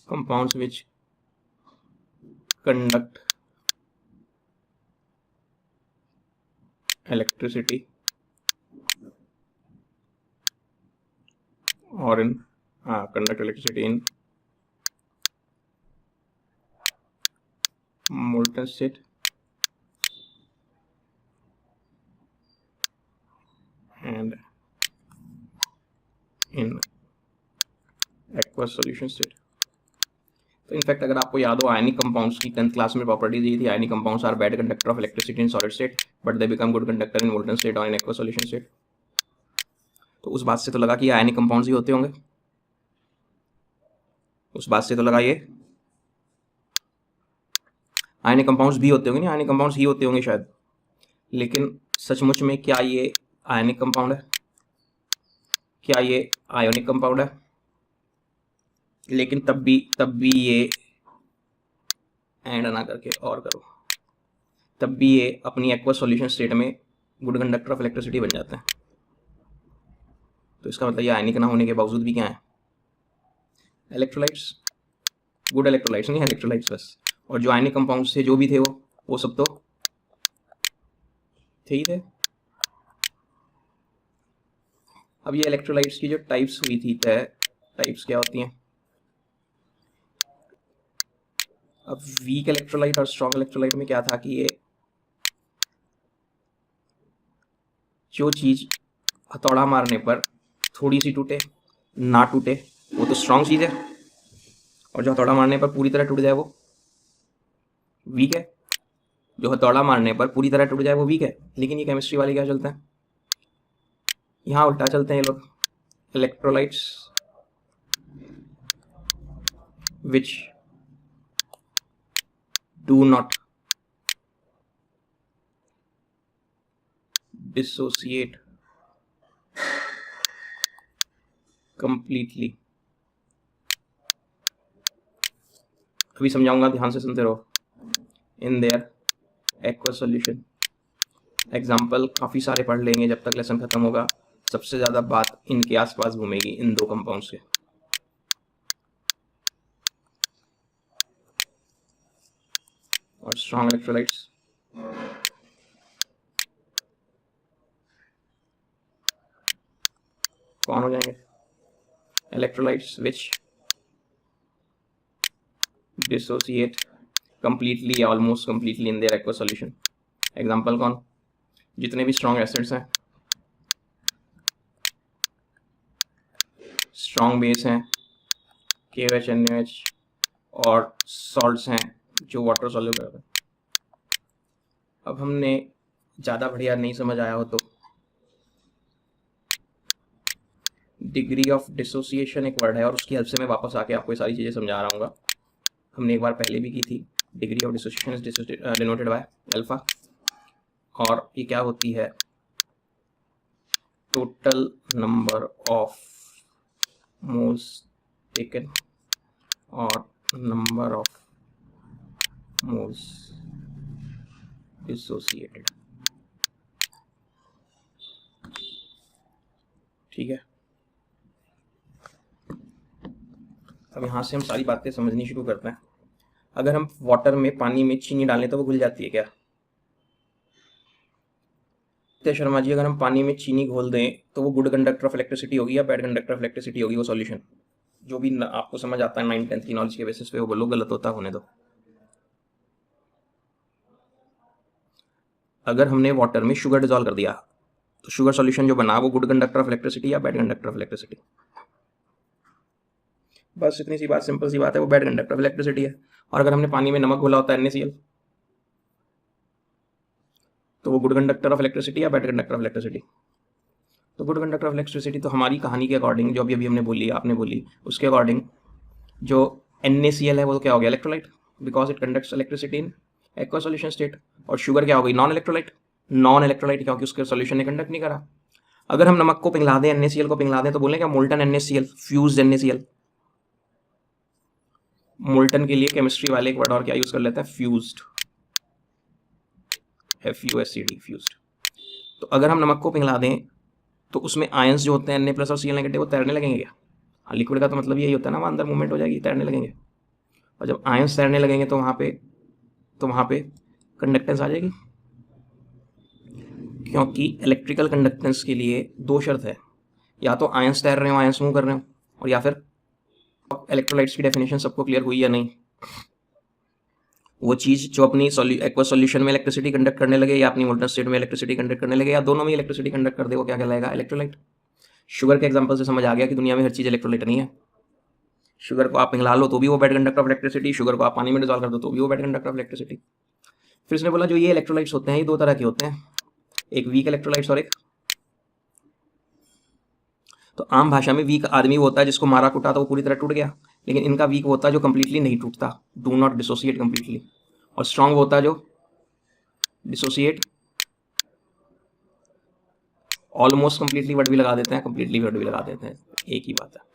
compounds which conduct electricity or in conduct electricity in molten state and in aqueous solution state. तो in fact अगर आपको याद हो ionic compounds की 10th class में प्रॉपर्टीज दी थी, ionic compounds are bad conductor of electricity in solid state but they become good conductor in molten state और इन एक्वस सॉल्यूशन स्टेट। तो उस बात से तो लगा कि आयनिक कंपाउंड्स ही होते होंगे, उस बात से तो लगा ये आयनिक कंपाउंड्स भी होते होंगे, नहीं आयनिक कंपाउंड्स ही होते होंगे शायद, लेकिन सचमुच में क्या ये आयनिक कंपाउंड है, क्या ये आयोनिक कंपाउंड है? लेकिन तब भी ये एंड ना करके और करो, तब भी ये अपनी एक्वस सॉल्यूशन स्टेट में गुड कंडक्टर ऑफ इलेक्ट्रिसिटी बन जाते हैं। तो इसका मतलब ये आयनिक ना होने के बावजूद भी क्या है, इलेक्ट्रोलाइट्स, गुड इलेक्ट्रोलाइट्स, नहीं इलेक्ट्रोलाइट्स बस। और जो आयनिक कंपाउंड्स थे जो भी थे वो सब तो थे ही थे। अब ये इलेक्ट्रोलाइट्स की जो टाइप्स हुई थी, टाइप्स क्या होती हैं? अब वीक इलेक्ट्रोलाइट और स्ट्रॉन्ग इलेक्ट्रोलाइट में क्या था कि ये जो चीज हथौड़ा मारने पर थोड़ी सी टूटे ना टूटे वो तो स्ट्रॉन्ग चीज है, और जो हथौड़ा मारने पर पूरी तरह टूट जाए वो वीक है। जो हथौड़ा मारने पर पूरी तरह टूट जाए वो वीक है। लेकिन ये केमिस्ट्री वाले क्या चलते हैं, यहाँ उल्टा चलते हैं ये लोग। Electrolytes which do not dissociate completely। अभी समझाऊंगा, ध्यान से सुनते रहो। in their aqueous solution। Example काफ़ी सारे पढ़ लेंगे जब तक लेसन खत्म होगा। सबसे ज़्यादा बात इनके आसपास घूमेगी, इन दो कंपाउंड्स के। और स्ट्रॉन्ग इलेक्ट्रोलाइट्स कौन हो जाएंगे? इलेक्ट्रोलाइट्स विच डिसोसिएट कंप्लीटली या almost completely in their aqueous solution. Example कौन? जितने भी स्ट्रॉन्ग एसिड्स हैं, स्ट्रॉन्ग बेस हैं, KOH, NaOH, और सॉल्ट्स हैं जो वाटर सॉल्युबल है। अब हमने ज़्यादा बढ़िया नहीं समझ आया हो तो डिग्री ऑफ डिसोसिएशन एक वर्ड है, और उसकी हेल्प से मैं वापस आके आपको ये सारी चीज़ें समझा रहा हूँ। हमने एक बार पहले भी की थी। Degree of dissociation is denoted by alpha, और ये क्या होती है? Total number of moles taken और नंबर ऑफ मोल्स डिसोसिएटेड। ठीक है, अब यहाँ से हम सारी बातें समझनी शुरू करते हैं। अगर हम वाटर में, पानी में चीनी डालें तो वो घुल जाती है क्या? शर्मा जी, अगर हम पानी में चीनी घोल दें तो वो गुड कंडक्टर ऑफ इलेक्ट्रिसिटी होगी या बैड कंडक्टर ऑफ इलेक्ट्रिसिटी होगी? वो सॉल्यूशन जो भी आपको समझ आता है 9th 10th की नॉलेज के बेसिस पे वो बोलो, गलत होता होने दो। अगर हमने वाटर में शुगर डिजोल्व कर दिया तो शुगर सॉल्यूशन जो बना वो गुड कंडक्टर ऑफ इलेक्ट्रिसिटी या बैड कंडक्टर ऑफ इलेक्ट्रिसिटी? बस इतनी सी बात, सिंपल सी बात है, वो बैड कंडक्टर ऑफ इलेक्ट्रिसिटी है। और अगर हमने पानी में नमक घोला होता है NaCl, तो वो गुड कंडक्टर ऑफ इलेक्ट्रिसिटी या बैड कंडक्टर ऑफ इलेक्ट्रिसिटी? तो गुड कंडक्टर ऑफ इलेक्ट्रिसिटी। तो हमारी कहानी के अकॉर्डिंग, जो अभी हमने बोली, आपने बोली, उसके अकॉर्डिंग जो NaCl है वो तो क्या हो गया? Electrolyte, because it conducts electricity in aqueous solution state. और शुगर क्या हो गई? Non electrolyte. नॉन इलेक्ट्रोलाइट क्योंकि उसके सॉल्यूशन ने कंडक्ट नहीं करा। अगर हम नमक को पिघला दें, NaCl को पिघला दें, तो बोलें क्या? Molten NaCl, fused NaCl। Molten के लिए केमिस्ट्री वाले एक वर्ड और क्या यूज कर लेते हैं? Fused, FUSCD, fused. तो अगर हम नमक को पिघला दें तो उसमें आयंस जो होते हैं Na+ और Cl- वो तैरने लगेंगे क्या? हाँ, लिक्विड का तो मतलब यही होता है ना, वहाँ अंदर मूवमेंट हो जाएगी, तैरने लगेंगे। और जब आयंस तैरने लगेंगे तो वहाँ पे कंडक्टेंस आ जाएगी, क्योंकि इलेक्ट्रिकल कंडक्टेंस के लिए दो शर्त है, या तो आयंस तैर रहे हो, आयंस मूव कर रहे हो, और या फिर इलेक्ट्रोलाइट्स की डेफिनेशन सबको क्लियर हुई या नहीं। वो चीज़ जो अपनी एक्वस सॉल्यूशन में इलेक्ट्रिसिटी कंडक्ट करने लगे या अपनी मोल्टन स्टेट में इलेक्ट्रिसिटी कंडक्ट करने लगे या दोनों में इलेक्ट्रिसिटी कंडक्ट कर दे, वो क्या कहलाएगा? इलेक्ट्रोलाइट। शुगर के एग्जांपल से समझ आ गया कि दुनिया में हर चीज़ इलेक्ट्रोलाइट नहीं है। शुगर को आप पिघला लो तो भी वो bad conductor of electricity, sugar को आप पानी में डिजॉल्व कर दो तो भी वो बैड कंडक्टर ऑफ इलेक्ट्रिसिटी। फिर उसने बोला जो ये इलेक्ट्रोलाइट्स होते हैं ये दो तरह के होते हैं, एक वीक इलेक्ट्रोलाइट्स और एक, तो आम भाषा में वीक आदमी वो होता है जिसको मारा कुटा तो वो पूरी तरह टूट गया, लेकिन इनका वीक वो होता है जो कंप्लीटली नहीं टूटता, डू नॉट डिसोसिएट कंप्लीटली, और स्ट्रांग वो होता है जो डिसोसिएट ऑलमोस्ट कंप्लीटली वर्ड भी लगा देते हैं, कंप्लीटली वर्ड भी लगा देते हैं, एक ही बात है।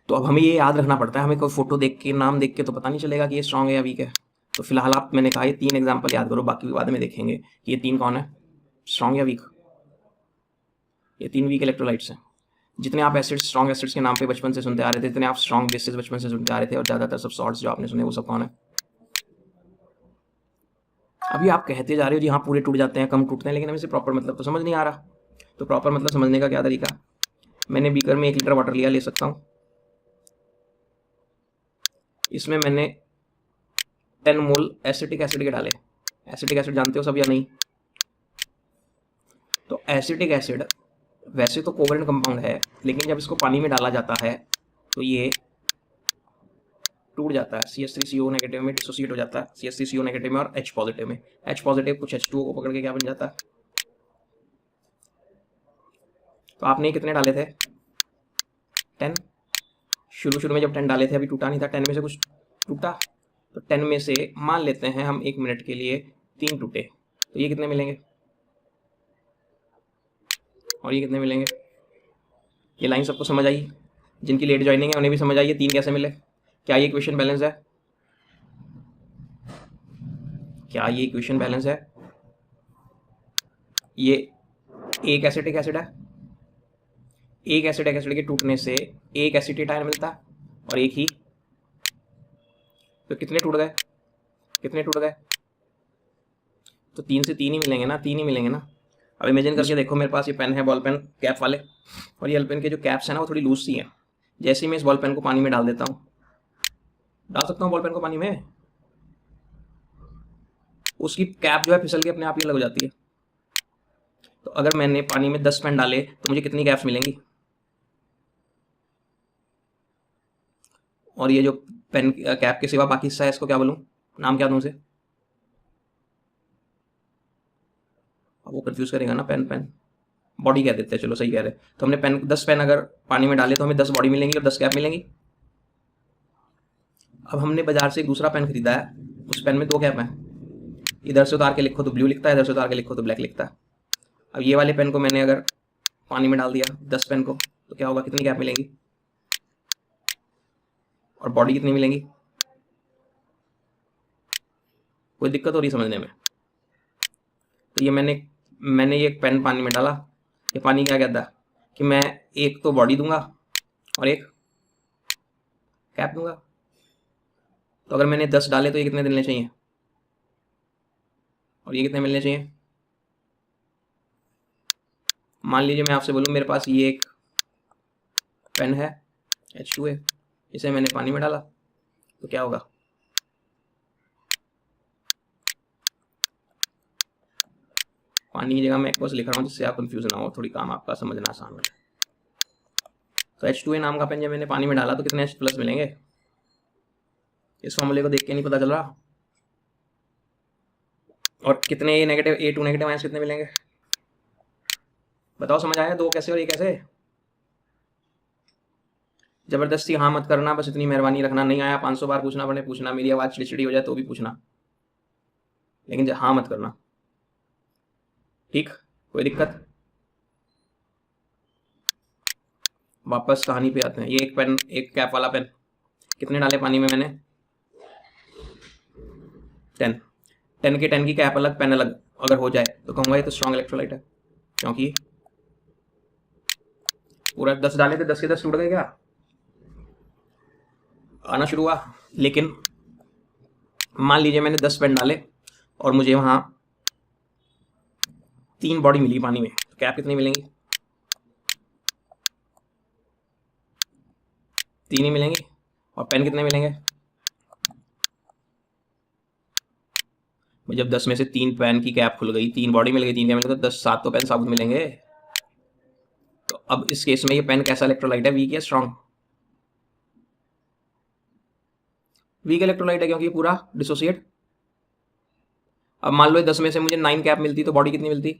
तो अब हमें ये याद रखना पड़ता है, हमें कोई फोटो देख के नाम देख के तो पता नहीं चलेगा कि ये स्ट्रांग है या वीक है। तो फिलहाल आप, मैंने कहा ये 3 एग्जाम्पल याद करो, बाकी बाद में देखेंगे कि ये 3 कौन है, स्ट्रांग या वीक। ये 3 वीक इलेक्ट्रोलाइट्स हैं। जितने आप एसिड्स, स्ट्रॉन्ग एसिड्स के नाम पे बचपन से सुनते आ रहे थे, जितने आप स्ट्रॉन्ग बेसिस बचपन से सुनते आ रहे थे, और ज़्यादातर सब सॉल्ट्स जो आपने सुने वो सब कौन है? अभी आप कहते जा रहे हो जी हाँ पूरे टूट जाते हैं, कम टूटते हैं, लेकिन हमें से प्रॉपर मतलब तो समझ नहीं आ रहा। तो प्रॉपर मतलब समझने का क्या तरीका? मैंने बीकर में 1 लीटर वाटर लिया, ले सकता हूँ, इसमें मैंने 10 मोल एसिटिक एसिड के डाले। एसिटिक एसिड जानते हो सब या नहीं? तो एसिटिक एसिड वैसे तो कोवेलेंट कंपाउंड है, लेकिन जब इसको पानी में डाला जाता है तो ये टूट जाता है, CH3CO नेगेटिव में डिसोसिएट हो जाता है, CH3CO नेगेटिव में और H पॉजिटिव में। H पॉजिटिव कुछ H2O को पकड़ के क्या बन जाता है? तो आपने कितने डाले थे? 10। शुरू में जब 10 डाले थे, अभी टूटा नहीं था, 10 में से कुछ टूटा, तो 10 में से मान लेते हैं हम 1 मिनट के लिए 3 टूटे, तो ये कितने मिलेंगे और ये कितने मिलेंगे? ये लाइन सबको समझ आई? जिनकी लेट ज्वाइनिंग है उन्हें भी समझ आई है 3 कैसे मिले? क्या ये इक्वेशन बैलेंस है? क्या ये इक्वेशन बैलेंस है? ये एक एसिटिक एसिड है, एक एसिटिक एसिड के टूटने से एक एसिटेट आयन मिलता है और एक ही, तो कितने टूट गए? कितने टूट गए? तो 3 से 3 ही मिलेंगे ना, 3 ही मिलेंगे ना। अब इमेजिन करके देखो, मेरे पास ये पेन है, बॉल पेन कैप वाले, और ये पेन के जो कैप्स है ना वो थोड़ी लूज सी है। जैसे ही मैं इस बॉल पेन को पानी में डाल देता हूँ, डाल सकता हूँ बॉल पेन को पानी में, उसकी कैप जो है फिसल के अपने आप ही अलग हो जाती है। तो अगर मैंने पानी में 10 पेन डाले तो मुझे कितनी कैप्स मिलेंगी? और ये जो पेन कैप के सिवा बाकी हिस्सा है इसको क्या बोलूँ, नाम क्या दूँ उसे? वो कंफ्यूज करेगा ना, पेन बॉडी कह देते हैं, चलो सही कह रहे। तो हमने 10 पेन अगर पानी में डाले तो हमें 10 बॉडी मिलेंगी और 10 कैप मिलेंगी। अब हमने बाजार से एक दूसरा पेन खरीदा है, उस पेन में 2 कैप हैं, इधर से उतार के लिखो तो ब्लू लिखता है, इधर से उतार के लिखो तो ब्लैक लिखता है। अब ये वाले पेन को मैंने अगर पानी में डाल दिया 10 पेन को, तो क्या होगा, कितनी कैप मिलेंगी और बॉडी कितनी मिलेंगी? कोई दिक्कत हो रही समझने में? तो ये मैंने ये पेन पानी में डाला, ये पानी क्या कहता है कि मैं एक तो बॉडी दूंगा और एक कैप दूंगा। तो अगर मैंने 10 डाले तो ये कितने मिलने चाहिए और ये कितने मिलने चाहिए? मान लीजिए मैं आपसे बोलूँ मेरे पास ये एक पेन है H2A, इसे मैंने पानी में डाला तो क्या होगा? पानी की जगह मैं एक्वस लिख रहा हूँ जिससे आप कंफ्यूज ना हो, थोड़ी काम आपका समझना आसान हो। तो H2A नाम का पेन जब मैंने पानी में डाला तो कितने H+ मिलेंगे? इस फॉर्मूले को देख के नहीं पता चल रहा? और कितने नेगेटिव A2 नेगेटिव आयंस कितने मिलेंगे? बताओ, समझ आया? 2 कैसे और 1 कैसे? जबरदस्ती हाँ मत करना, बस इतनी मेहरबानी रखना। नहीं आया 500 बार पूछना पड़े पूछना, मेरी आवाज़ चिड़चिड़ी हो जाए तो भी पूछना, लेकिन हाँ मत करना, ठीक? कोई दिक्कत? वापस कहानी पे आते हैं। ये एक पेन, एक कैप वाला पेन, कितने डाले पानी में मैंने? 10 के 10 की कैप अलग, पेन अलग अगर हो जाए तो कहूँगा ये तो स्ट्रॉन्ग इलेक्ट्रोलाइट है, क्योंकि पूरा 10 डाले थे, 10 के 10 टूट गए क्या? आना शुरू हुआ। लेकिन मान लीजिए मैंने 10 पेन डाले और मुझे वहाँ 3 बॉडी मिली पानी में, तो कैप कितनी मिलेंगी? 3 ही मिलेंगी। और पेन कितने मिलेंगे? जब 10 में से 3 पेन की कैप खुल गई, 3 बॉडी मिल गई, 3 क्या मिलेगा? तो 10 7 तो पेन साबुत मिलेंगे। तो अब इस केस में ये पेन कैसा इलेक्ट्रोलाइट है, वीक या स्ट्रॉन्ग? वीक इलेक्ट्रोलाइट है, क्योंकि ये पूरा डिसोसिएट। अब मान लो 10 में से मुझे 9 कैप मिलती, तो बॉडी कितनी मिलती?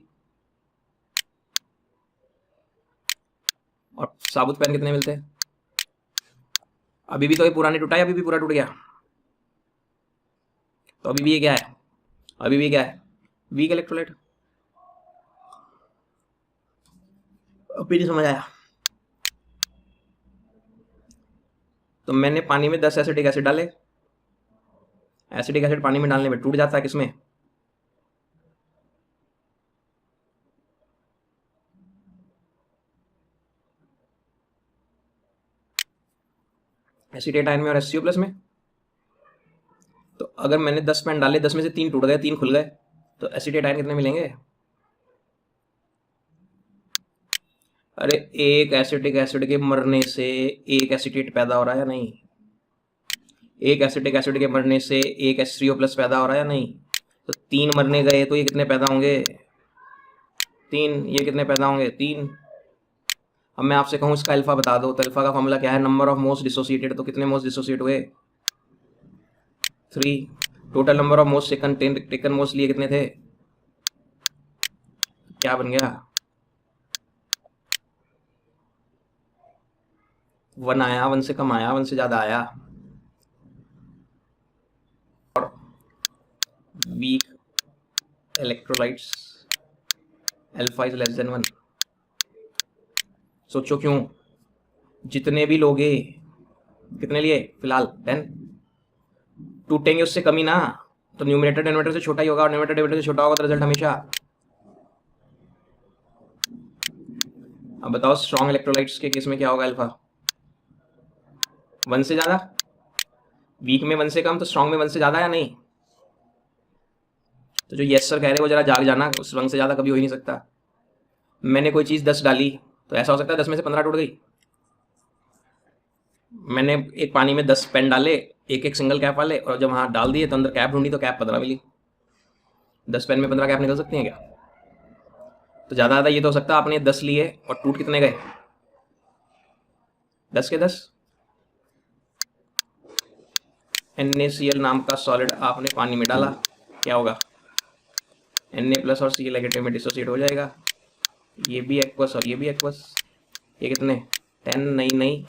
और साबुत पेन कितने मिलते? अभी भी तो ये पूरा नहीं टूटा है, अभी भी पूरा टूट गया। तो अभी भी ये क्या है? अभी भी क्या है? Weak electrolyte. अभी नहीं समझ आया। तो मैंने पानी में 10 एसिटिक एसिड डाले। एसिटिक एसिड पानी में डालने में टूट जाता है, किसमें? एसीटेट आयन में और HCO प्लस में। तो अगर मैंने 10 पेन डाले, 10 में से 3 टूट गए, 3 खुल गए, तो एसीटेट आयन कितने मिलेंगे? अरे एक एसिटिक एसिड के मरने से एक एसीटेट पैदा हो रहा है या नहीं? एक एसिटिक एसिड के मरने से एक HCO प्लस पैदा हो रहा है या नहीं? तो 3 मरने गए तो ये कितने पैदा होंगे? 3। ये कितने पैदा होंगे? 3। अब मैं आपसे कहूँ इसका अल्फा बता दो, तो अल्फा का फॉर्मूला क्या है? Number of most dissociated. तो कितने मोस्ट डिसोसिएट हुए? 3। Total number of most taken most लिए कितने थे? क्या बन गया? 1 आया, 1 से कम आया, 1 से ज्यादा आया। और weak electrolytes alpha is less than 1। सोचो क्यों? जितने भी लोगे, कितने लिए फिलहाल? 10। टूटेंगे उससे कमी ना, तो न्यूमरेटर डिनोमिनेटर से छोटा ही होगा, और न्यूमरेटर डिनोमिनेटर से छोटा होगा तो रिजल्ट हमेशा। अब बताओ स्ट्रॉन्ग इलेक्ट्रोलाइट्स के केस में क्या होगा? अल्फा 1 से ज्यादा, वीक में 1 से कम, तो स्ट्रॉन्ग में 1 से ज्यादा या नहीं? तो जो यस सर कह रहे हैं वो जरा जाग जाना, उस 1 से ज्यादा कभी हो ही नहीं सकता। मैंने कोई चीज 10 डाली, तो ऐसा हो सकता है 10 में से 15 टूट गई। मैंने एक पानी में 10 पेन डाले, एक एक सिंगल कैप वाले, और जब वहां डाल दिए तो अंदर कैप ढूंढी तो कैप 15 मिली। 10 पेन में 15 कैप निकल सकती हैं क्या? तो ज़्यादा ज़्यादा ये तो हो सकता है आपने 10 लिए और टूट कितने गए? 10 के 10। NaCl नाम का सॉलिड आपने पानी में डाला, क्या होगा? Na प्लस और Cl नेगेटिव में डिसोसिएट हो जाएगा। ये भी एक्वस और ये भी एक्वस। ये कितने? 10। नहीं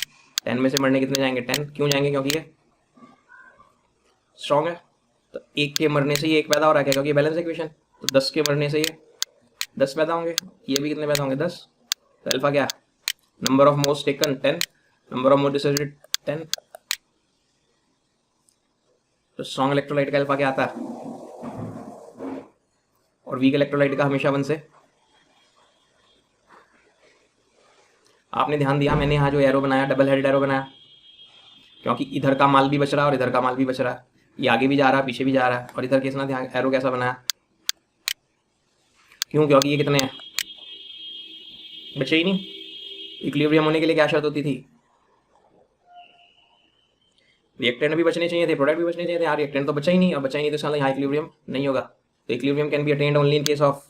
10 में से मरने कितने जाएंगे? 10। क्यों जाएंगे? क्योंकि ये स्ट्रॉन्ग है। तो एक के मरने से ये एक पैदा हो रहा है क्या? क्योंकि बैलेंस इक्वेशन। तो 10 के मरने से ये 10 पैदा होंगे, ये भी कितने पैदा होंगे? 10। तो अल्फा क्या? Number of most taken 10, number of most dissociated 10। तो स्ट्रॉन्ग इलेक्ट्रोलाइट का अल्फा क्या आता है? और वीक इलेक्ट्रोलाइट का हमेशा 1 से। आपने ध्यान दिया मैंने यहाँ जो एरो बनाया, डबल हेडेड एरो बनाया, क्योंकि इधर का माल भी बच रहा है और इधर का माल भी बच रहा है। ये आगे भी जा रहा है, पीछे भी जा रहा है। और इधर कितना ध्यान, एरो कैसा बनाया? क्यों? क्योंकि ये कितने हैं? बचे ही नहीं। इक्विलिब्रियम होने के लिए क्या शर्त होती थी? रिएक्टेंट भी बचने चाहिए थे, प्रोडक्ट भी बचने चाहिए थे। यहाँ रिएक्टेंट तो बचा ही नहीं, और बचा ही नहीं तो इसका यहाँ इक्विलिब्रियम नहीं होगा। तो equilibrium can be attend only in case of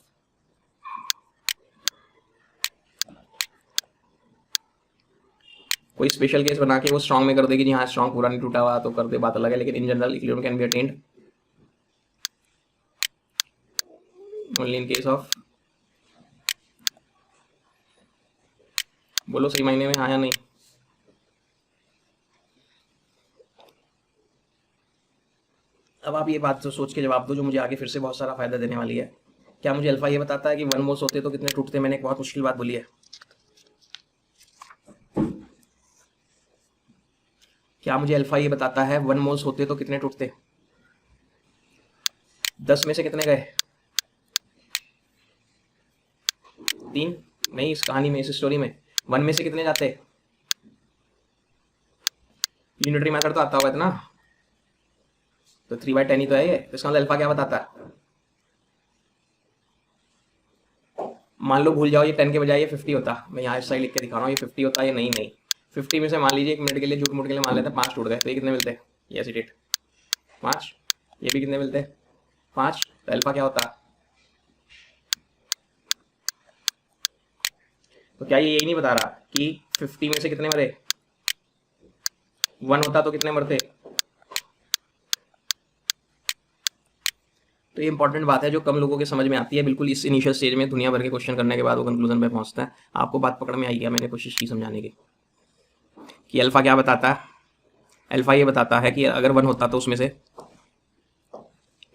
कोई स्पेशल केस बना के वो स्ट्रॉन्ग में कर देगी जी हाँ स्ट्रॉन्ग पूरा नहीं टूटा हुआ तो कर दे, बात अलग है। लेकिन in general equilibrium can be attend only in case of, बोलो सही मायने में हाँ या नहीं? अब आप ये बात तो सोच के जवाब दो जो मुझे आगे फिर से बहुत सारा फायदा देने वाली है। क्या मुझे अल्फा ये बताता है कि 1 मोल्स होते तो कितने टूटते? मैंने एक बहुत मुश्किल बात बोली है। क्या मुझे अल्फा ये बताता है 1 मोल्स होते तो कितने टूटते? 10 में से कितने गए? 3। नहीं, इस कहानी में, इस स्टोरी में 1 में से कितने जाते? यूनिटरी मेथड तो आता होगा इतना, तो 3/10 ही तो है ये, तो इसका मतलब अल्फा क्या बताता है। मान लो भूल जाओ ये 10 के बजाय ये 50 होता, मैं यहाँ इस साइड लिख के दिखा रहा हूँ, ये 50 होता है, ये नहीं नहीं 50 में से मान लीजिए 1 मिनट के लिए, झूठ मूठ के लिए मान लेते हैं 5 टूट गए, तो ये कितने मिलते हैं, ये ऐसे डेट 5, ये भी कितने मिलते हैं 5, तो अल्फा क्या होता है। तो क्या ये यही नहीं बता रहा कि 50 में से कितने मरे, 1 होता तो कितने मरते। तो ये इंपॉर्टेंट बात है जो कम लोगों के समझ में आती है, बिल्कुल इस इनिशियल स्टेज में दुनिया भर के क्वेश्चन करने के बाद वो कंक्लूजन पे पहुंचता है। आपको बात पकड़ में आई है, मैंने कोशिश की समझाने की कि अल्फा क्या बताता है। अल्फा ये बताता है कि अगर 1 होता तो उसमें से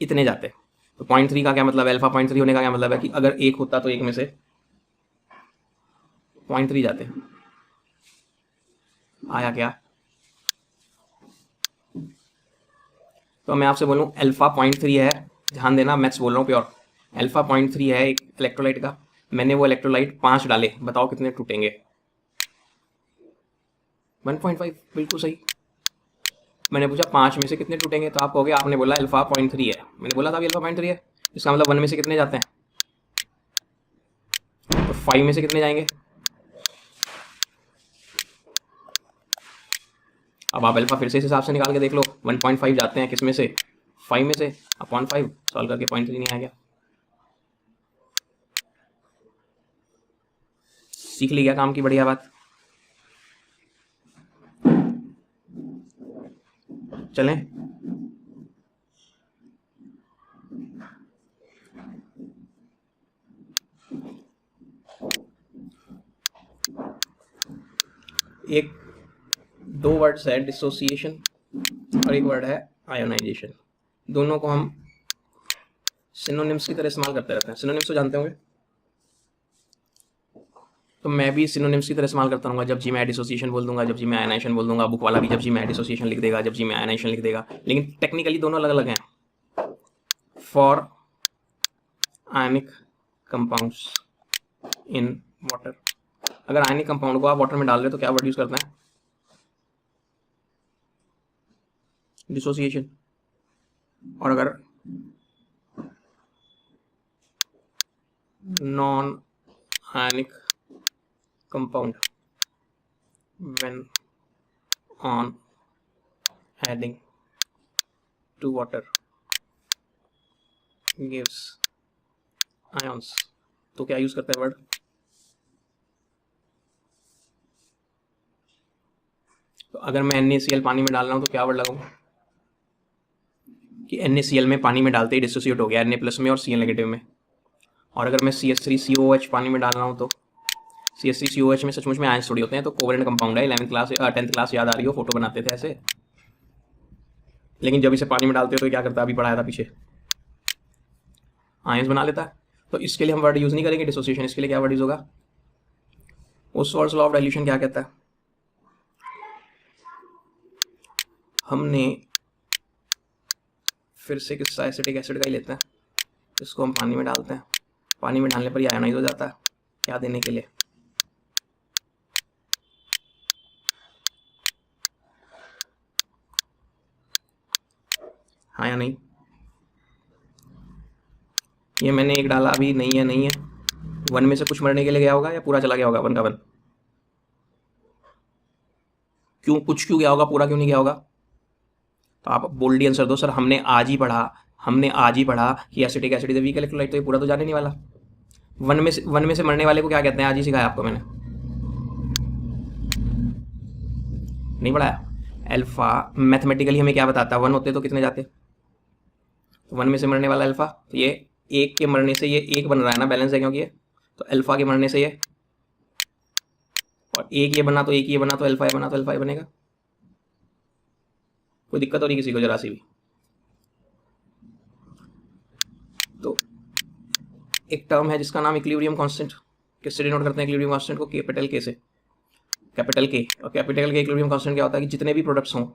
इतने जाते, तो 0.3 का क्या मतलब है, अल्फा 0.3 होने का क्या मतलब है कि अगर 1 होता तो 1 में से 0.3 जाते। आया क्या। तो मैं आपसे बोलूं अल्फा 0.3 है, ध्यान देना मैथ्स बोल रहा हूँ प्योर, अल्फा 0.3 है एक इलेक्ट्रोलाइट का, मैंने वो इलेक्ट्रोलाइट 5 डाले, बताओ कितने टूटेंगे, 1.5, बिल्कुल सही। मैंने पूछा 5 में से कितने टूटेंगे, तो आप कहोगे आपने बोला अल्फा 0.3 है, मैंने बोला था अल्फा 0.3 है, इसका मतलब 1 में से कितने जाते हैं, तो 5 में से कितने जाएंगे। अब आप अल्फा फिर से इस हिसाब से निकाल के देख लो, 1.5 जाते हैं किस में से, 5 में से, अपॉन 5 सॉल्व करके 0.3 नहीं आ गया। सीख ली क्या काम की बढ़िया बात। चलें एक 2 वर्ड्स है डिसोसिएशन और एक वर्ड है आयोनाइजेशन, दोनों को हम सिनोनिम्स की तरह इस्तेमाल करते रहते हैं। सिनोनिम्स तो जानते होंगे, तो मैं भी सिनोनिम्स की तरह इस्तेमाल करता रहूँगा, जब जी मैं डिसोसिएशन बोल दूंगा, जब जी मैं आयनाइजेशन बोल दूंगा, बुक वाला भी जब जी मैं डिसोसिएशन लिख देगा, जब जी मैं आयनाइजेशन लिख देगा, लेकिन टेक्निकली दोनों अलग अलग हैं। For ionic compounds in water, अगर आयनिक कंपाउंड को आप वाटर में डाल रहे हो तो क्या वर्ड यूज करते हैं, डिसोसिएशन। और अगर non ionic compound when on adding to water gives ions, तो क्या यूज करते हैं वर्ड, तो अगर मैं NaCl पानी में डाल रहा हूं तो क्या वर्ड लगाऊं कि NaCl में पानी में डालते ही डिसोसिएट हो गया Na+ में और Cl नेगेटिव में। और अगर मैं CH3COOH पानी में डाल रहा हूं तो CH3COOH में सचमुच में आयंस थोड़ी होते हैं, तो कोवेलेंट कंपाउंड है, 11th क्लास 10th क्लास याद आ रही हो, फोटो बनाते थे ऐसे, लेकिन जब इसे पानी में डालते हो तो क्या करता है, अभी पढ़ाया था पीछे, आयंस बना लेता है। तो इसके लिए हम वर्ड यूज नहीं करेंगे डिसोसिएशन, इसके लिए क्या वर्ड यूज होगा, ओस्वाल्ड्स लॉ ऑफ डाइल्यूशन क्या कहता है, हमने फिर से किस्सा एसिटिक एसिड का ही लेते हैं, इसको हम पानी में डालते हैं, पानी में डालने पर ये आयोनाइज हो जाता है, क्या देने के लिए, हाँ या नहीं। ये मैंने एक डाला अभी, नहीं है नहीं है, 1 में से कुछ मरने के लिए गया होगा या पूरा चला गया होगा 1 का 1, क्यों कुछ क्यों गया होगा, पूरा क्यों नहीं गया होगा, तो आप बोल्डी आंसर दो, सर हमने आज ही पढ़ा कि acetic acid is weak electrolyte, तो ये पूरा तो जाने नहीं वाला। 1 में से मरने वाले को क्या कहते हैं, आज ही सिखाया आपको मैंने, नहीं पढ़ाया। अल्फा मैथमेटिकली हमें क्या बताता है, 1 होते तो कितने जाते, तो 1 में से मरने वाला अल्फा, तो ये 1 के मरने से ये 1 बन रहा है ना, बैलेंस है क्योंकि ये, तो अल्फा के मरने से ये, और 1 ये बना तो 1 ये बना, तो अल्फा ये बना तो अल्फा ये बनेगा। कोई दिक्कत हो रही किसी को जरा सी भी, तो एक टर्म है जिसका नाम इक्विलिब्रियम कांस्टेंट, किससे डिनोट करते हैं इक्विलिब्रियम कांस्टेंट को, कैपिटल के से, कैपिटल के, और कैपिटल के इक्विलिब्रियम कांस्टेंट क्या होता है कि जितने भी प्रोडक्ट्स हों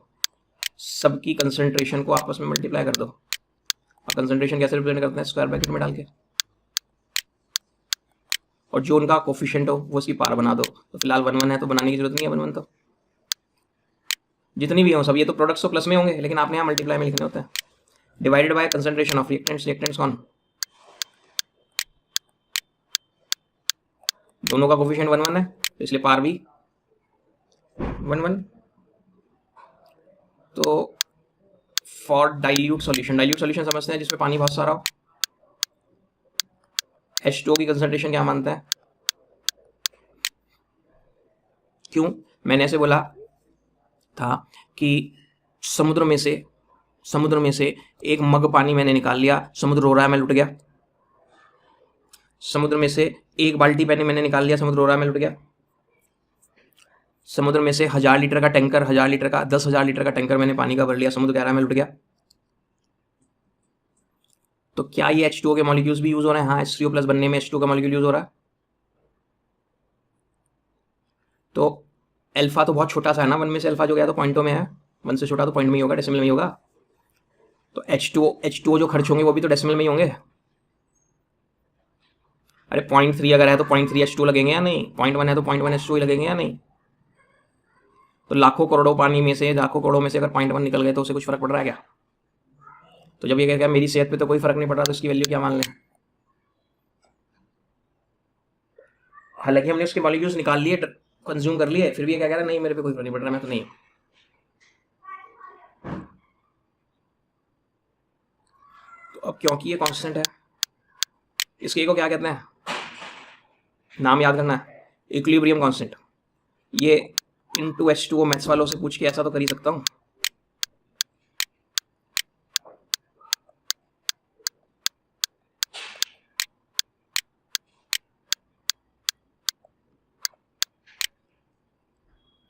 सबकी कंसंट्रेशन को आपस में मल्टीप्लाई कर दो, और कंसंट्रेशन कैसे रिप्रेजेंट करते हैं, स्क्वायर ब्रैकेट में डाल के, और जो उनका कोफिशिएंट हो वो उसकी पावर बना दो, तो फिलहाल 1 1 है तो बनाने की जरूरत नहीं है 1 1, तो जितनी भी हो सब, ये तो प्रोडक्ट्स तो प्लस में होंगे, लेकिन आपने यहाँ मल्टीप्लाई में लिखने होते हैं। Divided by concentration of reactants, reactants कौन, दोनों का कोफिशिएंट 1 1 है, तो इसलिए पार भी 1 1। तो for dilute solution, dilute solution समझते हैं जिसमें पानी बहुत सारा हो, H2O की कंसंट्रेशन क्या मानता है, क्यों मैंने ऐसे बोला था कि समुद्र में से एक मग पानी मैंने निकाल लिया, समुद्र रो रहा है, मैं लुट गया। समुद्र में से एक बाल्टी पानी मैंने निकाल लिया, समुद्र रो रहा है, मैं लुट गया। समुद्र में से 1000 लीटर का टैंकर, 1000 लीटर का 10,000 लीटर का टैंकर मैंने पानी का भर लिया, समुद्र कह रहा है मैं लुट गया। तो क्या ये H2O के मॉलिक्यूल्स भी यूज हो रहे हैं? हाँ, H3O प्लस बनने में H2O का मॉलिक्यूल यूज हो रहा है। तो अल्फा तो बहुत छोटा सा है ना, 1 में से अल्फा जो गया तो पॉइंटों में है, 1 से छोटा तो पॉइंट में ही होगा, डेसिमल में ही होगा। तो H2O जो खर्च होंगे वो भी तो डेसिमल में ही होंगे। अरे 0.3 अगर है तो 0.3 H2O लगेंगे या नहीं, 0.1 है तो 0.1 H2O ही लगेंगे या नहीं। तो लाखों करोड़ों पानी में से, लाखों करोड़ों में से अगर 0.1 निकल गए तो उसे कुछ फर्क पड़ रहा है क्या? तो जब ये कहेगा मेरी सेहत पे तो कोई फर्क नहीं पड़ रहा, तो इसकी वैल्यू क्या मान लें? हालांकि हमने उसके मॉलिक्यूल्स निकाल लिए, कंज्यूम कर लिए, फिर भी ये क्या कह रहा है, नहीं मेरे पे कोई फर्क नहीं पड़ रहा, मैं तो नहीं। तो अब क्योंकि ये कांस्टेंट है, इसके को क्या कहते हैं, नाम याद करना है, इक्विलिब्रियम कांस्टेंट। ये इनटू H2O मैथ्स वालों से पूछ के ऐसा तो कर ही सकता हूँ।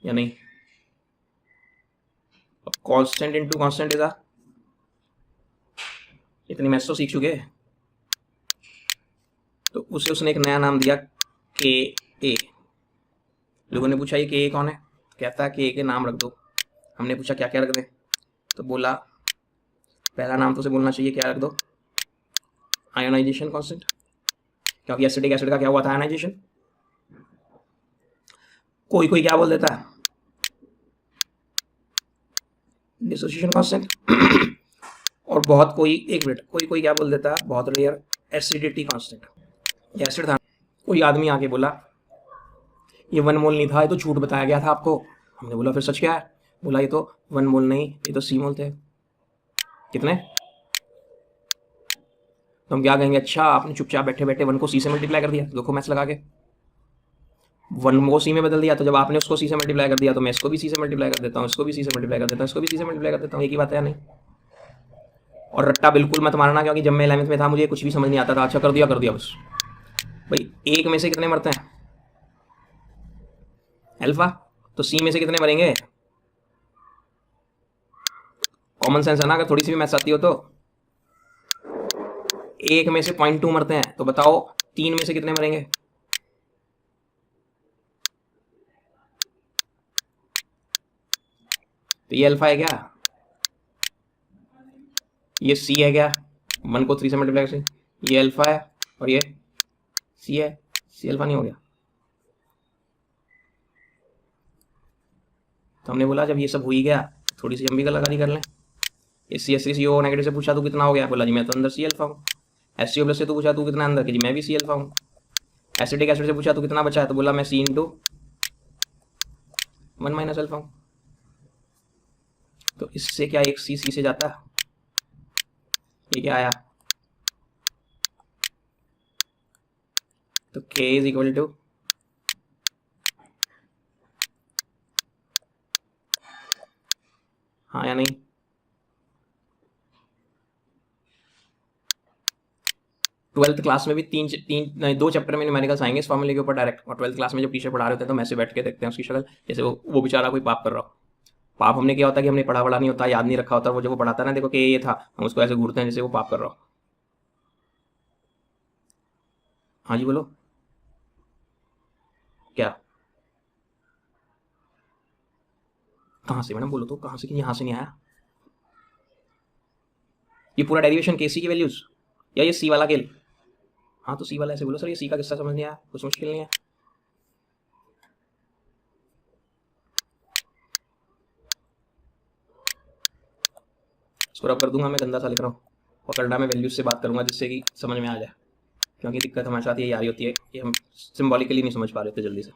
या नहीं? अब कांस्टेंट इनटू कांस्टेंट इज इतनी मैथ्स तो सीख चुके, तो उसे उसने एक नया नाम दिया के ए। लोगों ने पूछा ये के ए कौन है, कहता है के ए के नाम रख दो। हमने पूछा क्या क्या रख दें, तो बोला पहला नाम तो उसे बोलना चाहिए, क्या रख दो, आयोनाइजेशन कांस्टेंट, क्योंकि एसिडिक एसिड का क्या हुआ था, आयोनाइजेशन। कोई कोई क्या बोल देता है, डिसोसिएशन कांस्टेंट। और बहुत कोई, एक मिनट, कोई कोई क्या बोल देता है, बहुत रेयर, एसिडिटी कांस्टेंट। ये एसिड था। कोई आदमी आके बोला ये 1 मोल नहीं था, ये तो झूठ बताया गया था आपको। हमने बोला फिर सच क्या है? बोला ये तो 1 मोल नहीं, ये तो C मोल थे। कितने? तो हम क्या कहेंगे, अच्छा आपने चुपचाप बैठे बैठे 1 को C से मल्टीप्लाई कर दिया, देखो मैथ्स लगा के 1 को C में बदल दिया। तो जब आपने उसको C से मल्टीप्लाई कर दिया तो मैं इसको भी C से मल्टीप्लाई कर देता हूँ, इसको भी C से मल्टीप्लाई कर देता हूँ, इसको भी C से मल्टीप्लाई कर देता हूँ, एक ही बात है या नहीं? और रट्टा बिल्कुल मत मारना, क्योंकि जब मैं 11th में था मुझे कुछ भी समझ नहीं आता था। अच्छा कर दिया बस। भाई एक में से कितने मरते हैं, अल्फा, तो C में से कितने मरेंगे? कॉमन सेंस है ना, अगर थोड़ी सी भी मैथ्स आती हो तो। एक में से 0.2 मरते हैं, तो बताओ 3 में से कितने मरेंगे? तो ये अल्फा है क्या, ये C है क्या, 1 को 3 से मल्टीप्लाई से, ये अल्फा है और ये C है, C अल्फा नहीं हो गया? तो हमने बोला जब ये सब हो ही गया, थोड़ी सी हम भी गलागारी कर लें। ये CH3CO नेगेटिव से पूछा तू कितना हो गया, बोला जी मैं तो अंदर C अल्फा हूँ। HCO प्लस से तू पूछा तू कितना अंदर, कि जी मैं भी C अल्फा हूँ। एसिडिक एसिड से पूछा तू कितना बचा है, तो बोला मैं C इंटू 1 माइनस अल्फा हूँ। तो इससे क्या एक C से जाता, ये क्या आया, तो K इज इक्वल टू, हाँ या नहीं? ट्वेल्थ क्लास में भी नहीं 2 चैप्टर में न्यूमेरिकल्स आएंगे इस फॉर्मूले के ऊपर डायरेक्ट। और 12th क्लास में जब टीचर पढ़ा रहे होते हैं तो मैसे बैठ के देखते हैं उसकी शक्ल, जैसे वो बेचारा कोई पाप कर रहा हो। पाप हमने क्या होता है कि हमने पढ़ा नहीं होता, याद नहीं रखा होता, वो जब वो पढ़ाता ना देखो कि ये था, हम उसको ऐसे घूरते हैं जैसे वो पाप कर रहा हो। हाँ जी बोलो क्या, कहाँ से मैडम बोलो तो, कहाँ से, कि यहाँ से नहीं आया? ये पूरा डेरिवेशन के सी की वैल्यूज, या ये सी वाला खेल? हाँ तो सी वाला ऐसे बोलो सर, ये सी का किस्सा समझ नहीं आया, कुछ मुश्किल नहीं है। इसको रब कर दूंगा, मैं गंदा सा लिख रहा हूँ, और कनाडा में वैल्यूज से बात करूँगा जिससे कि समझ में आ जाए, क्योंकि दिक्कत हमारे साथ यही आ रही होती है कि हम सिम्बॉलिकली नहीं समझ पा रहे थे जल्दी से।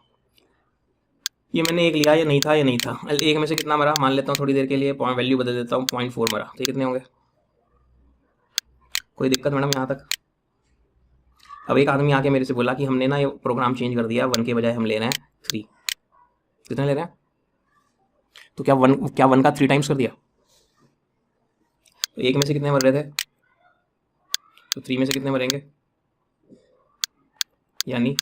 ये मैंने एक लिया, या नहीं था, या नहीं था, एक में से कितना मरा मान लेता हूँ थोड़ी देर के लिए, वैल्यू बदल देता हूँ, 0.4 मरा, तो कितने होंगे? कोई दिक्कत मैडम यहाँ तक? अब एक आदमी आके मेरे से बोला कि हमने ना ये प्रोग्राम चेंज कर दिया, 1 के बजाय हम ले रहे हैं 3। कितने ले रहे हैं? तो क्या 1 का 3 टाइम्स कर दिया? तो एक में से कितने मर रहे थे, तो 3 में से कितने मरेंगे? यानी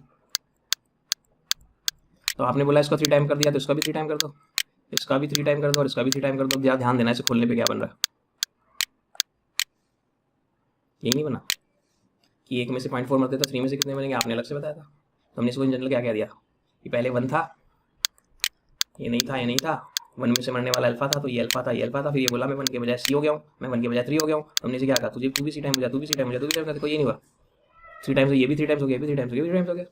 तो आपने बोला इसका 3 टाइम कर दिया, तो इसका भी 3 टाइम कर दो, इसका भी 3 टाइम कर दो, और इसका भी 3 टाइम कर दो। ध्यान देना इसे खोलने पे क्या बन रहा है। यही नहीं बना कि एक में से 0.4 मरते था, 3 में से कितने बनेंगे, आपने अलग से बताया था। तो हमने इसको इन जनरल क्या कह दिया कि पहले 1 था, ये नहीं था, ये नहीं था, 1 में से मरने वाला अल्फा था, तो ये अल्फा था, ये अल्फा था, फिर ये बोला मैं 1 के बजाय सी हो गया हूँ, मैं 1 के बजाय 3 हो गया हूँ। हमने इसे क्या कहा, तुझे तू भी सी टाइम हो जा, तू भी सी टाइम हो जा, तू भी टाइम, कोई ये नहीं हुआ, 3 टाइम्स, ये भी 3 टाइम्स हो गया, ये भी 3 टाइम्स हो गया, ये भी 3 टाइम्स हो गया।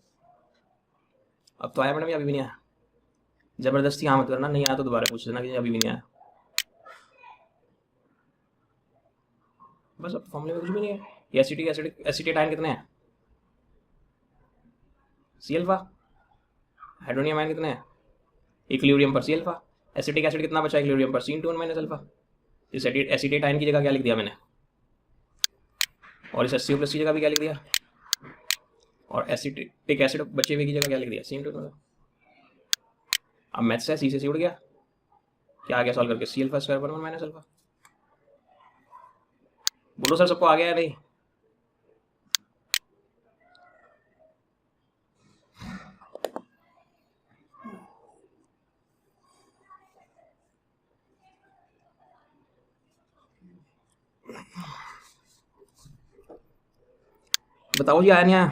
अब तो आया मैडम, अभी भी नहीं आया? जबरदस्ती हाँ मत करना, नहीं आया तो दोबारा पूछ लेना कि अभी भी नहीं आया। बस अब फॉर्मूले में कुछ भी नहीं है। एसिटिक आयन कितने हैं? C alpha. हाइड्रोनियम आयन कितने हैं? इक्विलिब्रियम पर सी अल्फा। एसिटिक एसिड कितना बचा इक्विलिब्रियम पर? C × 1 - alpha. इस एसिटेट आयन की जगह क्या लिख दिया मैंने, और इस HCO+ की जगह भी क्या लिख दिया, और एसिटिक एसिड बचे हुए की जगह क्या लिख दिया, C × 1। अब मैथ से सी से उड़ गया, क्या आ गया सॉल्व करके, C अल्फा² पर 1 - अल्फा। बोलो सर सबको आ गया या नहीं? बताओ जी, आया नहीं आया?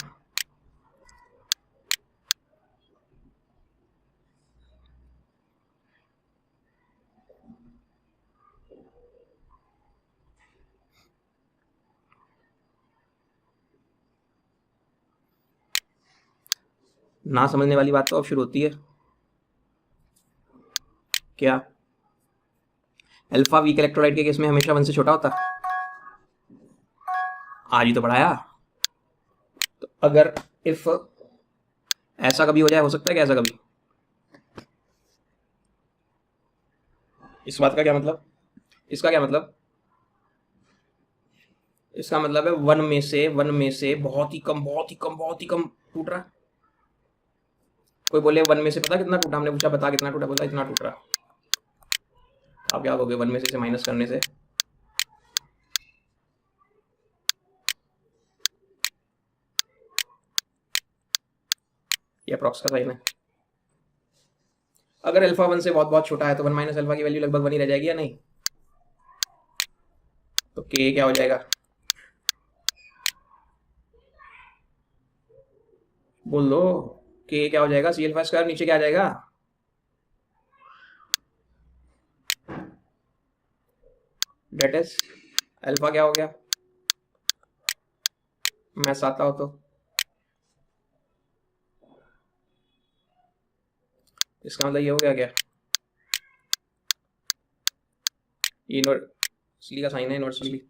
ना समझने वाली बात तो अब शुरू होती है। क्या अल्फा वीक इलेक्ट्रोलाइट के केस में हमेशा 1 से छोटा होता? आज ही तो पढ़ाया। तो अगर इफ ऐसा कभी हो जाए, हो सकता है कि ऐसा कभी, इस बात का क्या मतलब, इसका क्या मतलब, इसका मतलब है 1 में से बहुत ही कम, बहुत ही कम, बहुत ही कम टूट रहा। कोई बोले 1 में से पता कितना टूटा, हमने पूछा बता कितना टूटा, बोला इतना टूट रहा। आप क्या कहोगे 1 में से इसे माइनस करने से? ये अप्रॉक्स का साइन है। अगर अल्फा 1 से बहुत बहुत छोटा है तो 1 - अल्फा की वैल्यू लगभग 1 ही रह जाएगी या नहीं? तो के क्या हो जाएगा, बोल दो, के क्या हो जाएगा, C अल्फा², नीचे क्या आ जाएगा, डेट इज अल्फा क्या हो गया, मैथ्स आता हो तो। इसका मतलब ये हो गया क्या, ये इनवर्सली का साइन है, इनवर्सली।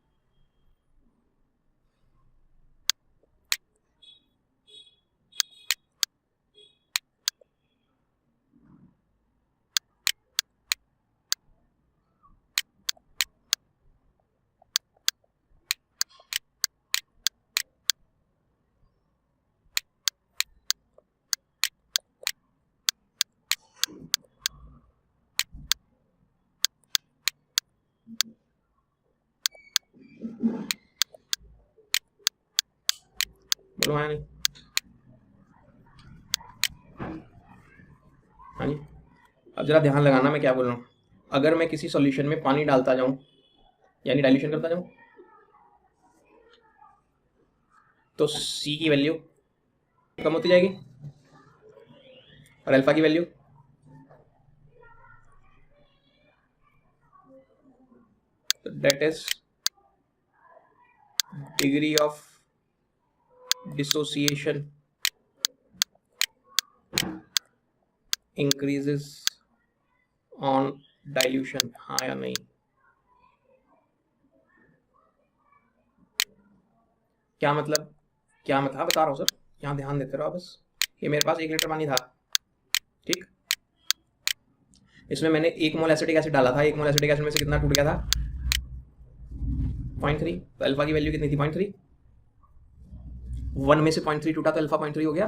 बोलो हाँ नहीं, हाँ जी। अब जरा ध्यान लगाना मैं क्या बोल रहा हूँ। अगर मैं किसी सॉल्यूशन में पानी डालता जाऊं, यानी डाइल्यूशन करता जाऊं, तो C की वैल्यू कम होती जाएगी, और अल्फा की value that is degree of dissociation increases on dilution, हाँ या नहीं? क्या मतलब, क्या मतलब, हाँ बता रहा हूँ सर, यहाँ ध्यान देते रहो बस। ये मेरे पास 1 लीटर पानी था, ठीक। इसमें मैंने 1 मोल एसिटिक एसिड डाला था, 1 मोल एसिटिक एसिड में से कितना टूट गया था, 0.3। तो अल्फा की वैल्यू कितनी थी, 0.3। 1 में से 0.3 टूटा तो अल्फा 0.3 हो गया।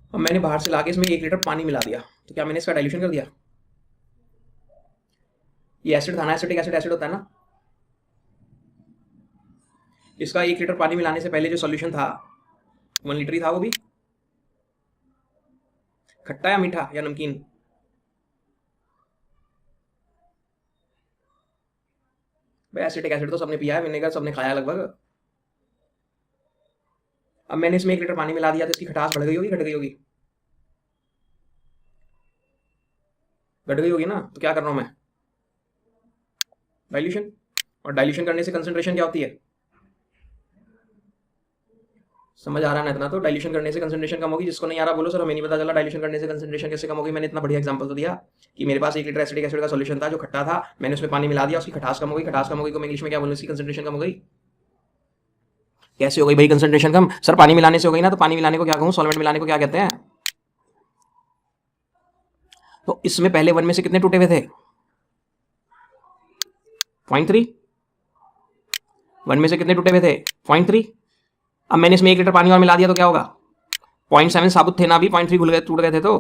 अब मैंने बाहर से लाके इसमें 1 लीटर पानी मिला दिया, तो क्या मैंने इसका डाइल्यूशन कर दिया? ये एसिड था ना, एसिटिक एसिड एसिड होता है ना। इसका 1 लीटर पानी मिलाने से पहले जो सॉल्यूशन था 1 लीटर ही था, वो भी खट्टा या मीठा या नमकीन? भाई एसिटिक एसिड तो सबने पिया है, विनेगर सबने खाया लगभग। अब मैंने इसमें 1 लीटर पानी मिला दिया तो इसकी खटास बढ़ गई होगी, घट गई होगी? घट गई होगी ना। तो क्या कर रहा हूं मैं, डाइल्यूशन। और डाइल्यूशन करने से कंसंट्रेशन क्या होती है, समझ आ रहा है ना इतना? तो डाइल्यूशन करने से कंसंट्रेशन कम होगी। जिसको नहीं आ रहा बोलो सर हमें नहीं पता चला डाइल्यूशन करने से कंसंट्रेशन कैसे कम होगी। मैंने इतना बढ़िया एग्जांपल तो दिया कि मेरे पास 1 लीटर एसिटिक एसिड का सॉल्यूशन था जो खट्टा था, मैंने उसमें पानी मिला दिया, उसकी खटास कम हो गई। खटास कम हो गई तो मैं इंग्लिश में क्या बोलूँ, इसकी कंसंट्रेशन कम हो गई। कैसे हो गई भाई कंसंट्रेशन कम? सर पानी मिलाने से हो गई ना। तो पानी मिलाने को क्या कहूँ, सॉल्वेंट मिलाने को क्या कहते हैं? तो इसमें पहले 1 में से कितने टूटे हुए थे, 0.3। 1 में से कितने टूटे हुए थे, 0.3। अब मैंने इसमें 1 लीटर पानी और मिला दिया तो क्या होगा, 0.7 साबुत थे ना, अभी 0.3 घुल गए, टूट गए थे। तो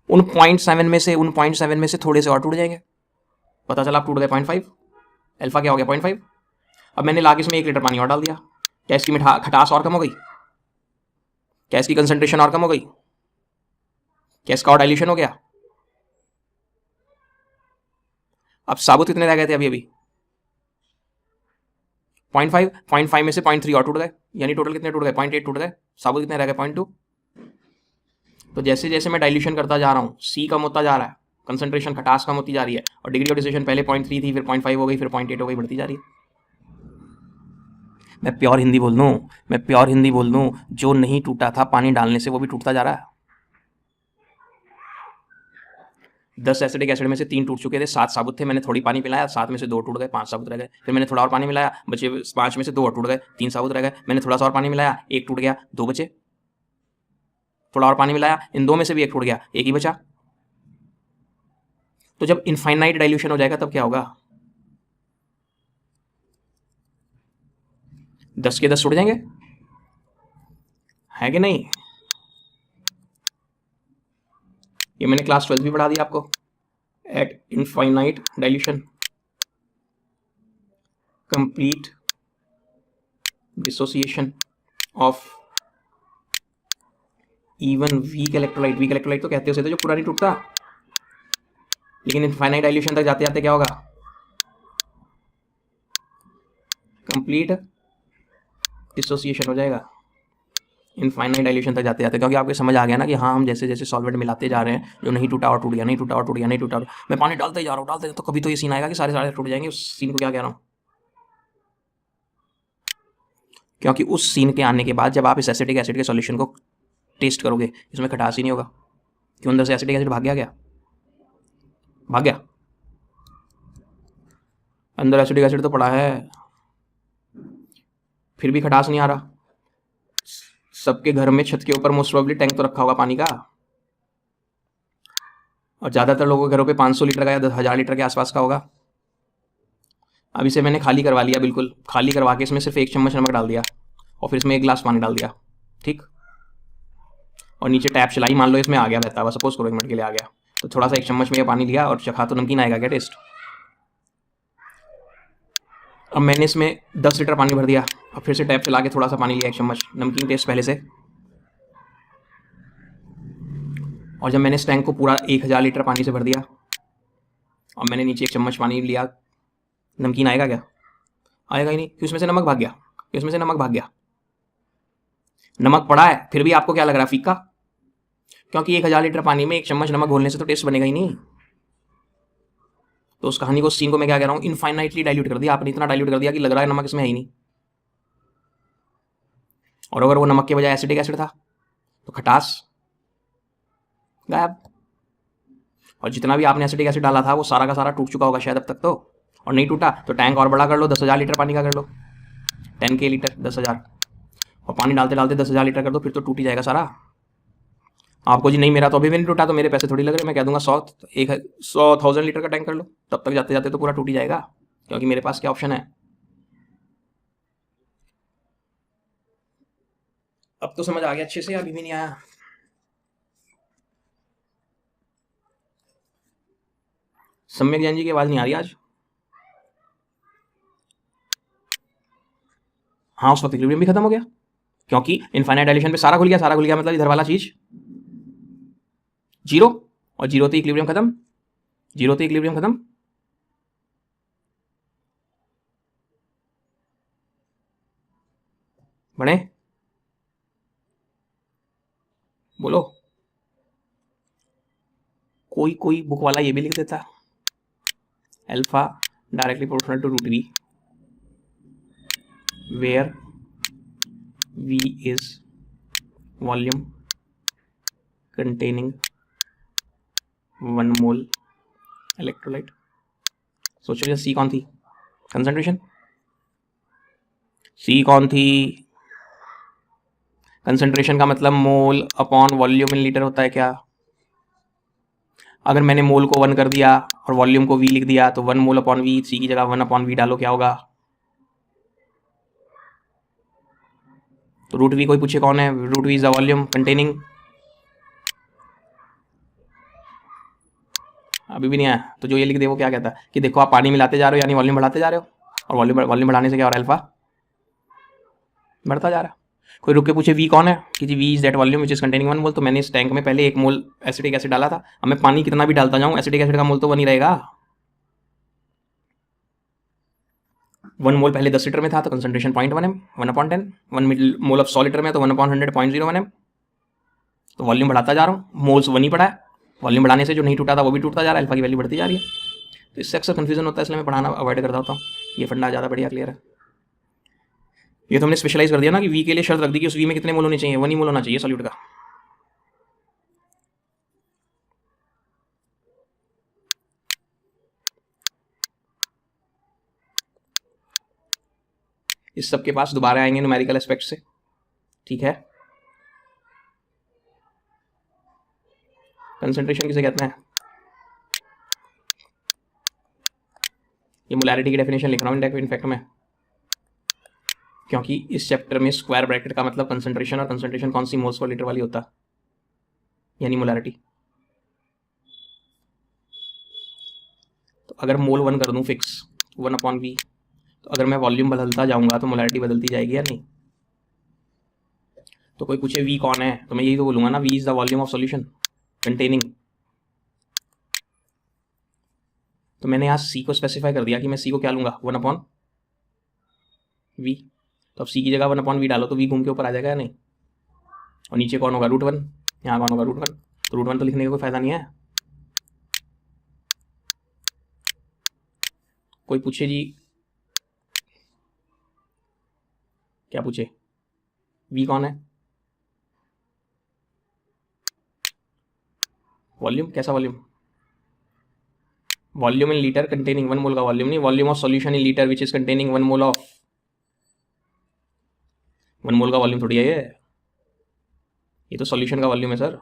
उन 0.7 में से थोड़े से और टूट जाएंगे। पता चला आप टूट गए 0.5, अल्फा क्या हो गया, 0.5। अब मैंने लाके इसमें 1 लीटर पानी और डाल दिया, क्या इसकी खटास और कम हो गई? क्या इसकी कंसंट्रेशन और कम हो गई? क्या इसका और डाइल्यूशन हो गया? अब साबुत कितने रह गए थे अभी अभी, 0.5। 0.5 में से 0.3 और टूट गए, यानी टोटल कितने टूट गए, 0.8 टूट गए। साबुत कितने रह गए, 0.2। तो जैसे जैसे मैं डाइल्यूशन करता जा रहा हूँ सी कम होता जा रहा है, कंसंट्रेशन खटास कम होती जा रही है, और डिग्री ऑफ डिस्टिलेशन पहले 0.3 थी, फिर 0.5 हो गई, फिर 0.8 हो गई, बढ़ती जा रही है। मैं प्योर हिंदी बोल दूं, मैं प्योर हिंदी बोल दूं, जो नहीं टूटा था पानी डालने से वो भी टूटता जा रहा है। 10 एसिडिक एसिड में से 3 टूट चुके थे, 7 साबुत थे, मैंने थोड़ी पानी पिलाया, 7 में से 2 टूट गए, 5 साबुत रह गए। फिर मैंने थोड़ा और पानी मिलाया, बचे 5 में से 2 और टूट गए, 3 साबुत रह गए। मैंने थोड़ा सा और पानी मिलाया, 1 टूट गया, 2 बचे। थोड़ा और पानी मिलाया, इन 2 में से भी 1 टूट गया, 1 ही बचा। तो जब इनफाइनाइट डाइल्यूशन हो जाएगा तब क्या होगा, 10 के 10 टूट जाएंगे, है कि नहीं? ये मैंने क्लास 12 भी पढ़ा दिया आपको। Eight infinite dilution complete dissociation of even weak electrolyte. Weak electrolyte तो कहते हो जो पूरा नहीं टूटता, लेकिन इनफाइनाइट डाइल्यूशन तक जाते जाते क्या होगा, कंप्लीट डिसोसिएशन हो जाएगा इनफाइनाइट डाइल्यूशन तक जाते जाते। क्योंकि आपको समझ आ गया ना कि हाँ हम जैसे जैसे सॉल्वेंट मिलाते जा रहे हैं, जो नहीं टूटा और टूट गया, नहीं टूटा और टूट गया, नहीं टूटा और मैं पानी डालते जा रहा हूँ, डालते तो कभी तो ये सीन आएगा कि सारे सारे टूट जाएंगे। उस सीन को क्या कह रहा हूँ, क्योंकि उस सीन के आने के बाद जब आप इस एसिटिक एसिड के सॉल्यूशन को टेस्ट करोगे, इसमें खटास ही नहीं होगा। क्यों, अंदर से एसिटिक एसिड भाग गया, क्या भाग गया? अंदर एसिटिक एसिड तो पड़ा है, फिर भी खटास नहीं आ रहा। सबके घर में छत के ऊपर मोस्ट प्रोबेबली टैंक तो रखा होगा पानी का, और ज़्यादातर लोगों के घरों पे 500 लीटर का या 10,000 लीटर के आसपास का होगा। अब इसे मैंने खाली करवा लिया, बिल्कुल खाली करवा के इसमें सिर्फ 1 चम्मच नमक डाल दिया, और फिर इसमें 1 गिलास पानी डाल दिया, ठीक। और नीचे टैप चलाई, मान लो इसमें आ गया बहता हुआ, सपोज करो 1 मिनट के लिए आ गया, तो थोड़ा सा 1 चम्मच में ये पानी लिया और चखा, तो नमकीन आएगा क्या टेस्ट? अब मैंने इसमें 10 लीटर पानी भर दिया, अब फिर से टैप चला के थोड़ा सा पानी लिया, 1 चम्मच, नमकीन टेस्ट पहले से। और जब मैंने इस टैंक को पूरा 1000 लीटर पानी से भर दिया और मैंने नीचे 1 चम्मच पानी लिया, नमकीन आएगा क्या? आएगा ही नहीं, क्योंकि इसमें से नमक भाग गया, इसमें से नमक भाग गया। नमक पड़ा है फिर भी आपको क्या लग रहा है, फीका? क्योंकि 1000 लीटर पानी में 1 चम्मच नमक घोलने से तो टेस्ट बनेगा ही नहीं। तो उस कहानी को, उस सीन को मैं क्या कह रहा हूँ, इनफाइनाइटली डाइल्यूट कर दिया आपने, इतना डाइल्यूट कर दिया कि लग रहा है नमक इसमें है ही नहीं। और अगर वो नमक के बजाय एसिटिक एसिड था तो खटास गायब। और जितना भी आपने एसिटिक एसिड डाला था वो सारा का सारा टूट चुका होगा शायद अब तक तो, और नहीं टूटा तो टैंक और बड़ा कर लो, 10,000 लीटर पानी का कर लो। 10K लीटर 10,000, और पानी डालते डालते 10,000 लीटर कर दो, फिर तो टूट ही जाएगा सारा। आपको जी नहीं मेरा तो अभी भी नहीं टूटा, तो मेरे पैसे थोड़ी लग रहे, मैं कह दूंगा 100,000 लीटर का टैंक कर लो, तब तक जाते जाते तो पूरा टूट ही जाएगा, क्योंकि मेरे पास क्या ऑप्शन है। अब तो समझ आ गया अच्छे से, अभी भी नहीं आया? सम्यक जैन जी की आवाज़ नहीं आ रही आज? हाँ, उस वक्त इक्विलिब्रियम भी खत्म हो गया, क्योंकि इनफाइनाइट डायलेशन पे सारा खुल गया। सारा खुल गया मतलब इधर वाला चीज जीरो, और जीरो तो इक्विलिब्रियम खत्म, जीरो तो इक्विलिब्रियम खत्म। बने बोलो, कोई कोई बुक वाला ये भी लिख देता, alpha directly proportional to root V, where V is volume containing 1 mole electrolyte. सोचो सी कौन थी कंसंट्रेशन, सी कौन थी? कंसंट्रेशन का मतलब mole upon volume in litre होता है क्या? अगर मैंने मोल को 1 कर दिया और वॉल्यूम को v लिख दिया, तो 1 मोल अपॉन वी, सी की जगह 1 अपॉन वी डालो, क्या होगा? तो रूट वी कोई पूछे कौन है? Root V is the volume containing, अभी भी नहीं आया? तो जो ये लिख दे वो क्या कहता है कि देखो आप पानी मिलाते जा रहे हो, यानी वॉल्यूम बढ़ाते जा रहे हो, और वॉल्यूम बढ़ाने से क्या हो रहा है? अल्फा बढ़ता जा रहा है। कोई रुक के पूछे वी कौन है, कि G V is that volume which is containing 1 mole, तो मैंने इस टैंक में पहले 1 मोल एसिटिक एसिड डाला था, अब मैं पानी कितना भी डालता जाऊं, एसिटिक एसिड का मोल तो 1 ही रहेगा। 1 मोल पहले 10 लीटर में था, तो concentration 0.1 m, 1/10। 1 mole of 100 litre में तो 1/100 0.01 m, तो वॉल्यूम बढ़ाता जा रहा हूँ, मोल्स 1 ही पड़ा है, वॉल्यूम बढ़ाने से जो नहीं टूटा था वो भी टूटता जा रहा है, अल्फा की वैल्यू बढ़ती जा रही है। तो इससे अक्सर कन्फ्यूजन होता है, इसलिए मैं पढ़ाना अवॉइड करता होता हूँ। ये फंडा ज़्यादा बढ़िया क्लियर है। ये तो हमने स्पेशलाइज कर दिया ना कि वी के लिए शर्त रख दी कि उस वी में कितने मोल होने चाहिए, 1 ही मोल होना चाहिए सॉल्यूट का। इस सब के पास दोबारा आएंगे न्यूमेरिकल एस्पेक्ट से, ठीक है। कंसंट्रेशन किसे कहते हैं? ये मोलैरिटी की डेफिनेशन लिख रहा हूँ इनफैक्ट में, क्योंकि इस चैप्टर में स्क्वायर ब्रैकेट का मतलब कंसंट्रेशन, और कंसंट्रेशन कौन सी मोल्स पर लीटर वाली होता, यानी मोलैरिटी। तो अगर मोल 1 कर दूं फिक्स 1/v, तो अगर मैं वॉल्यूम बदलता जाऊंगा तो मोलैरिटी बदलती जाएगी या नहीं? तो कोई पूछे वी कौन है, तो मैं यही तो बोलूंगा ना, V is the volume of solution containing. तो मैंने यहाँ सी को स्पेसिफाई कर दिया कि मैं सी को क्या लूंगा, 1/v। तो अब सी की जगह 1/v डालो तो वी घूम के ऊपर आ जाएगा या नहीं? और नीचे कौन होगा? √1, यहाँ कौन होगा? √1। तो √1 तो लिखने का कोई फायदा नहीं है। कोई पूछे जी, क्या पूछे, वी कौन है? वॉल्यूम, कैसा volume? Volume in litre containing 1 मोल का वॉल्यूम नहीं, volume of solution in litre which is containing 1 mole of, 1 मोल का वॉल्यूम थोड़ी है ये तो सॉल्यूशन का वॉल्यूम है सर।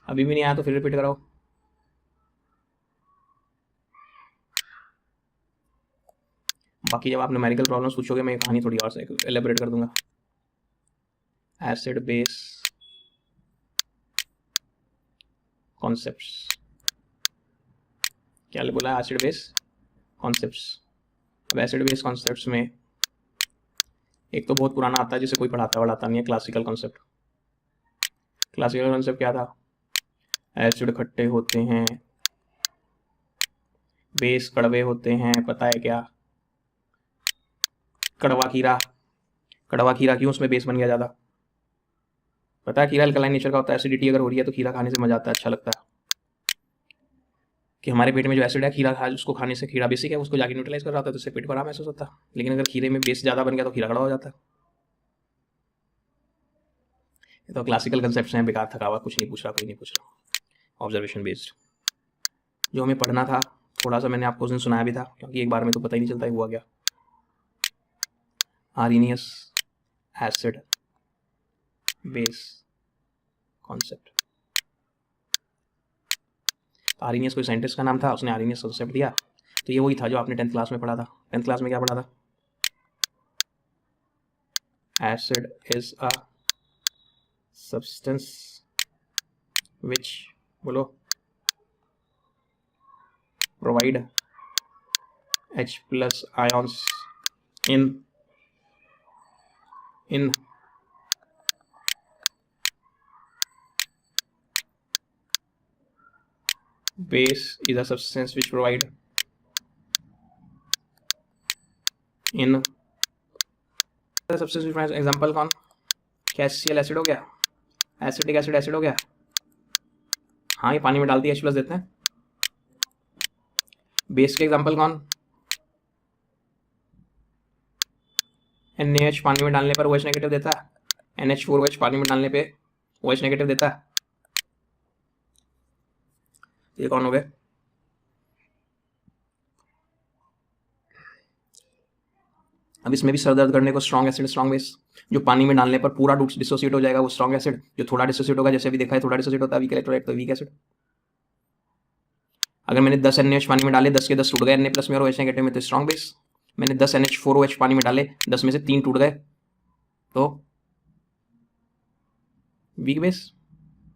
अभी भी नहीं आया तो फिर रिपीट कराओ। बाकी जब आप न्यूमेरिकल प्रॉब्लम्स पूछोगे, मैं कहानी थोड़ी और से एलेबोरेट कर दूंगा। एसिड बेस कॉन्सेप्ट्स, क्या बोला? Acid base concepts. अब एसिड बेस कॉन्सेप्ट्स में एक तो बहुत पुराना आता है जिसे कोई पढ़ाता नहीं है, क्लासिकल कॉन्सेप्ट। क्लासिकल कॉन्सेप्ट क्या था? एसिड खट्टे होते हैं, बेस कड़वे होते हैं, पता है क्या? कड़वा खीरा, कड़वा खीरा क्यों उसमें बेस बन गया ज़्यादा? पता है, खीरा अल्कलाइन नेचर का होता है, एसिडिटी अगर हो रही है तो खीरा खाने से मजा आता है, अच्छा लगता है कि हमारे पेट में जो एसिड है, खीरा खा, उसको खाने से, खीरा बेसिक है, उसको जाके न्यूट्रलाइज कर रहा होता है, तो उससे पेट को आराम महसूस होता है। लेकिन अगर खीरे में बेस ज़्यादा बन गया तो खीरा कड़वा हो जाता है। ये तो क्लासिकल कंसेप्ट हैं, बेकार थका हुआ, कुछ नहीं पूछ रहा, कोई नहीं पूछ रहा, ऑब्जर्वेशन बेस्ड। जो हमें पढ़ना था थोड़ा सा मैंने आपको उस दिन सुनाया भी था, क्योंकि एक बार में तो पता ही नहीं चलता है हुआ क्या। Arrhenius acid base concept. Arrhenius कोई साइंटिस्ट का नाम था, उसने आर्नियस कॉन्सेप्ट दिया। तो ये वही था जो आपने 10th क्लास में पढ़ा था। 10th क्लास में क्या पढ़ा था? Acid is a substance which, बोलो, provide H+ ions in base is a substance which provide in substance which provides, example कौन? HCl एसिड हो गया, एसिटिक एसिड एसिड हो गया। हाँ, ये पानी में डालती है H+ देते हैं। बेस के एग्जाम्पल कौन? NaH पानी में डालने पर OH नेगेटिव देता है, NH4OH पानी में डालने पे OH नेगेटिव देता है। ये कौन हो गए? अब इसमें भी सर दर्द करने को स्ट्रॉन्ग एसिड स्ट्रॉन्ग बेस, जो पानी में डालने पर पूरा डिसोसिएट हो जाएगा वो स्ट्रॉन्ग एसिड, जो थोड़ा डिसोसिएट होगा जैसे अभी देखा है थोड़ा डिसोसिएट होता है वीक इलेक्ट्रोलाइट तो वीक एसिड। अगर मैंने 10 NaH पानी में डाले 10 के 10 टूट गए Na+ में और OH नेगेटिव में तो स्ट्रॉन्ग बेस। मैंने 10 NH4OH पानी में डाले 10 में से 3 टूट गए तो वीक बेस।